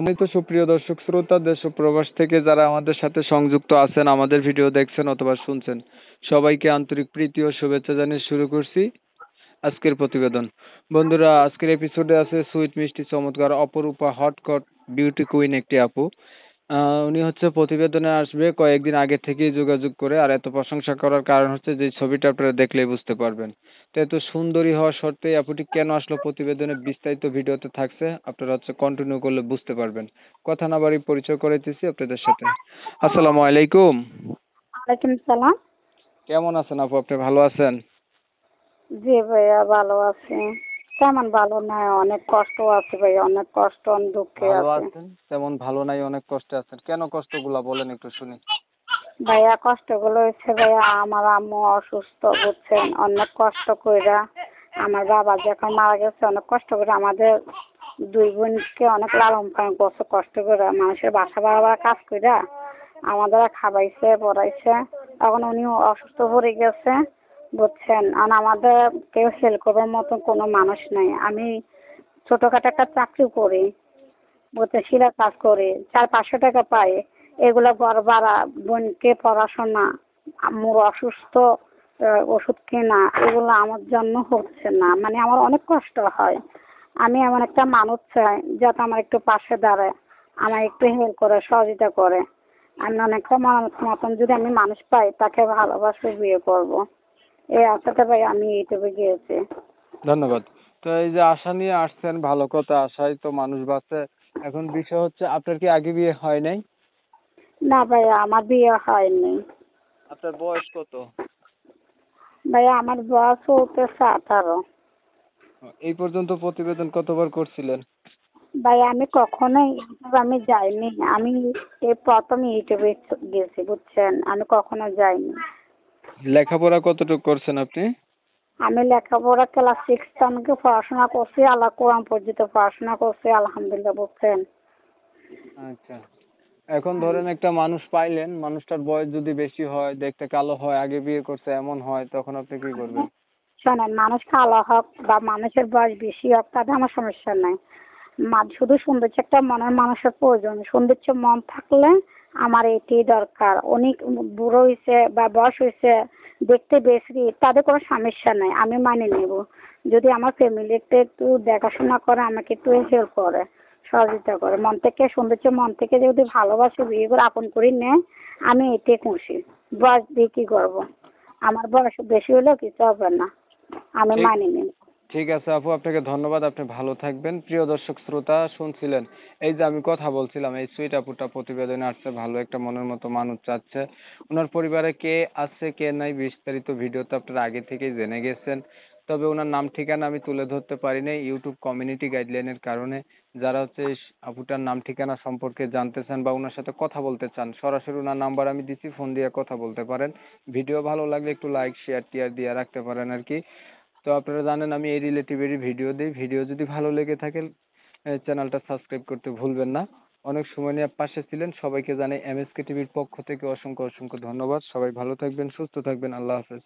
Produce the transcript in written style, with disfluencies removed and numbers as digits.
সম্মানিত সুপ্রিয় দর্শক শ্রোতা, দেশ ও প্রবাস থেকে যারা আমাদের সাথে সংযুক্ত আছেন, আমাদের ভিডিও দেখছেন অথবা শুনছেন, সবাইকে আন্তরিক প্রীতি ও শুভেচ্ছা জানিয়ে শুরু করছি আজকের প্রতিবেদন। বন্ধুরা, আজকের এপিসোডে আছে সুইট মিষ্টি চমৎকার অপরূপা হটকট বিউটি কুইন একটি আপু। উনি হচ্ছে প্রতিবেদনে আসবে কয়েকদিন আগে থেকেই যোগাযোগ করে। আর এত প্রশংসা করার কারণ হচ্ছে যে ছবিটা আপনারা দেখলেই বুঝতে পারবেন। তো এত সুন্দরী হওয়া সত্ত্বেও আপুটি কেন আসলো প্রতিবেদনে, বিস্তারিত ভিডিওতে থাকছে, আপনারা হচ্ছে কন্টিনিউ করলে বুঝতে পারবেন। কথা না বাড়ি পরিচয় করে দিচ্ছি আপনাদের সাথে। আসসালামু আলাইকুম। ওয়ালাইকুম সালাম। কেমন আছেন আপু? আপনি ভালো আছেন? জি ভাইয়া, ভালো আছি। তেমন ভালো নয়, অনেক কষ্ট আছে ভাইয়া, অনেক কষ্ট, অনেক দুঃখে ভালো আছে। আছেন, তেমন ভালো নাই, অনেক কষ্টে আছেন। কেন কষ্টগুলা বলেন একটু শুনি। ভাইয়া কষ্টগুলো হচ্ছে ভাইয়া, আমার আম্মু অসুস্থ, বুঝছেন, অনেক কষ্ট কইরা। আমার বাবা যখন মারা গেছে অনেক কষ্ট করে আমাদের দুই বোনকে অনেক লালন পালন করছে, কষ্ট করে মানুষের বাসা বাবা কাজ কইরা আমাদের খাবাইছে পড়াইছে। তখন উনি অসুস্থ পড়ে গেছে, বুঝছেন। আর আমাদের কেউ হেল্প করার মতো কোনো মানুষ নাই। আমি ছোটখাটো একটা চাকরি করি, বুঝতে শিলার কাজ করি, 400-500 টাকা পাই। এগুলো ঘর ভাড়া, বোনকে পড়াশোনা, আম্মুর অসুস্থ, ওষুধ কেনা, এগুলো আমার জন্য হচ্ছে না। মানে আমার অনেক কষ্ট হয়। আমি এমন একটা মানুষ চাই যাতে আমার একটু পাশে দাঁড়ায়, আমার একটু হেল্প করে, সহযোগিতা করে। আমি অনেকটা মানুষ মতন যদি আমি মানুষ পাই, তাকে ভালোবাসে বিয়ে করব। এই আশাতে ভাই আমি ইউটিউবে গিয়েছি। ধন্যবাদ। তো এই যে আশা নিয়ে আসছেন, ভালো কথা, আশায় তো মানুষ বাঁচে। এখন বিষয় হচ্ছে আপনার কি আগে বিয়ে হয় নাই? না ভাইয়া, আমার বিয়ে হয়নি। আপনার বয়স কত? ভাইয়া আমার বয়স চলতেছে 18। এই পর্যন্ত প্রতিবেদন কতবার করছিলেন? ভাই আমি কখনোই ইউটিউবে আমি যাইনি। আমি এই প্রথম ইউটিউবে গেছি, বুঝছেন, আমি কখনো যাইনি। লেখাপড়া কতটুকু করছেন আপনি? আমি লেখাপড়া ক্লাস 6 থেকে পড়াশোনা করছি, আল্লাহ কোরআন পর্যন্ত পড়াশোনা করছি, আলহামদুলিল্লাহ, বুঝছেন। আচ্ছা। এখন ধরেন একটা মানুষ পাইলেন, মানুষটার বয়স যদি বেশি হয়, দেখতে কালো হয়, আগে বিয়ে করছে এমন হয়, তখন আপনি কি করবেন? শোনেন, মানুষ কালো হোক বা মানুষের বয়স বেশি হোক, তাতে আমার সমস্যা নাই। শুধু সৌন্দর্য একটা মনের মানুষের প্রয়োজন। সৌন্দর্য মন থাকলে আমার এটি দরকার। অনেক বুড়ো হয়েছে বা বয়স হয়েছে, দেখতে বেশি, তাদের কোনো সমস্যা নাই, আমি মানে নেব। যদি আমার ফ্যামিলিতে একটু দেখাশোনা করে, আমাকে একটু হেল্প করে, সহযোগিতা করে, মন থেকে সৌন্দর্য মন থেকে যদি ভালোবাসে, বিয়ে করে আপন করে নেয়, আমি এটাই খুশি। বয়স দিয়ে কি করবো? আমার বয়স বেশি হলেও কিছু হবে না, আমি ঠিক মানি নেব। ঠিক আছে আপু, আপনাকে ধন্যবাদ। আপনি ভালো থাকবেন। প্রিয় দর্শক শ্রোতা, শুনছিলেন এই যে আমি কথা বলছিলাম, এই সুইট আপুটা প্রতিবেদনে আসছে, ভালো একটা মনের মতো মানুষ চাচ্ছে। ওনার পরিবারে কে আছে কে নাই বিস্তারিত ভিডিওতে আপনারা আগে থেকেই জেনে গেছেন। তবে ওনার নাম ঠিকানা আমি তুলে ধরতে পারি নাই ইউটিউব কমিউনিটি গাইডলাইনের কারণে। যারা হচ্ছে এই আপুটার নাম ঠিকানা সম্পর্কে জানতে চান বা ওনার সাথে কথা বলতে চান, সরাসরি ওনার নাম্বার আমি দিচ্ছি, ফোন দিয়ে কথা বলতে পারেন। ভিডিও ভালো লাগলে একটু লাইক শেয়ার টিয়ার দিয়ে রাখতে পারেন আর কি। তো আপনারা জানেন আমি এই রিলেটিভেরই ভিডিও দিই। ভিডিও যদি ভালো লেগে থাকে চ্যানেলটা সাবস্ক্রাইব করতে ভুলবেন না। অনেক সময় নিয়ে পাশে ছিলেন, সবাইকে জানাই এমএসকে টিভির পক্ষ থেকে অসংখ্য অসংখ্য ধন্যবাদ। সবাই ভালো থাকবেন, সুস্থ থাকবেন। আল্লাহ হাফেজ।